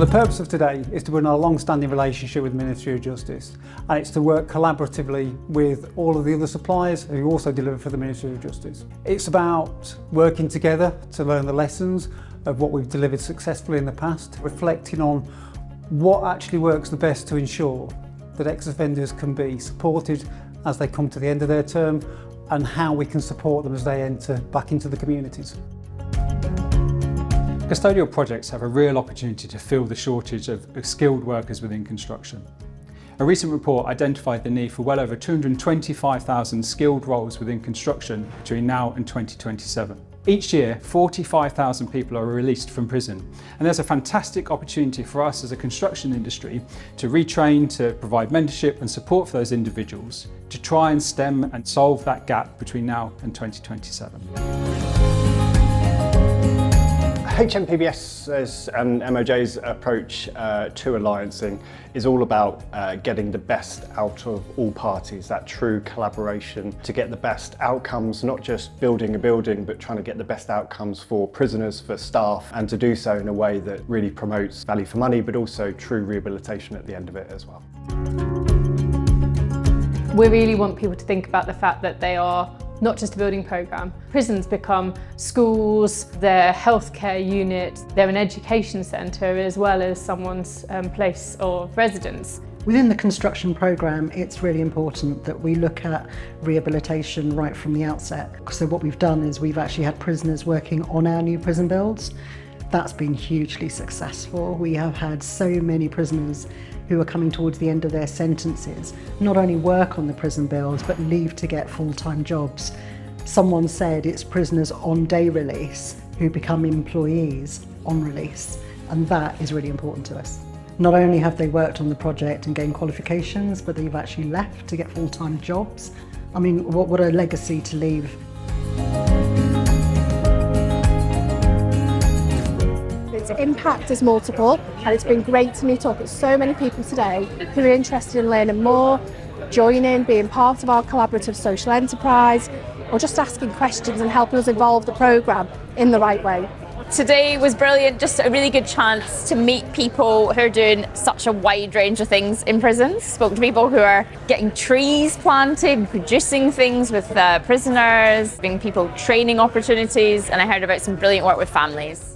The purpose of today is to build a long-standing relationship with the Ministry of Justice, and it's to work collaboratively with all of the other suppliers who also deliver for the Ministry of Justice. It's about working together to learn the lessons of what we've delivered successfully in the past, reflecting on what actually works the best to ensure that ex-offenders can be supported as they come to the end of their term, and how we can support them as they enter back into the communities. Custodial projects have a real opportunity to fill the shortage of skilled workers within construction. A recent report identified the need for well over 225,000 skilled roles within construction between now and 2027. Each year, 45,000 people are released from prison, and there's a fantastic opportunity for us as a construction industry to retrain, to provide mentorship and support for those individuals, to try and stem and solve that gap between now and 2027. HMPBS's and MOJ's approach to alliancing is all about getting the best out of all parties, that true collaboration to get the best outcomes, not just building a building, but trying to get the best outcomes for prisoners, for staff, and to do so in a way that really promotes value for money, but also true rehabilitation at the end of it as well. We really want people to think about the fact that they are not just a building programme. Prisons become schools, they're a healthcare unit, they're an education centre as well as someone's place of residence. Within the construction programme, it's really important that we look at rehabilitation right from the outset. So what we've done is we've actually had prisoners working on our new prison builds. That's been hugely successful. We have had so many prisoners who are coming towards the end of their sentences not only work on the prison builds but leave to get full-time jobs. Someone said it's prisoners on day release who become employees on release, and that is really important to us. Not only have they worked on the project and gained qualifications, but they've actually left to get full-time jobs. I mean, what a legacy to leave. Its impact is multiple, and it's been great to meet up with so many people today who are interested in learning more, joining, being part of our collaborative social enterprise, or just asking questions and helping us evolve the programme in the right way. Today was brilliant, just a really good chance to meet people who are doing such a wide range of things in prisons. Spoke to people who are getting trees planted, producing things with prisoners, giving people training opportunities, and I heard about some brilliant work with families.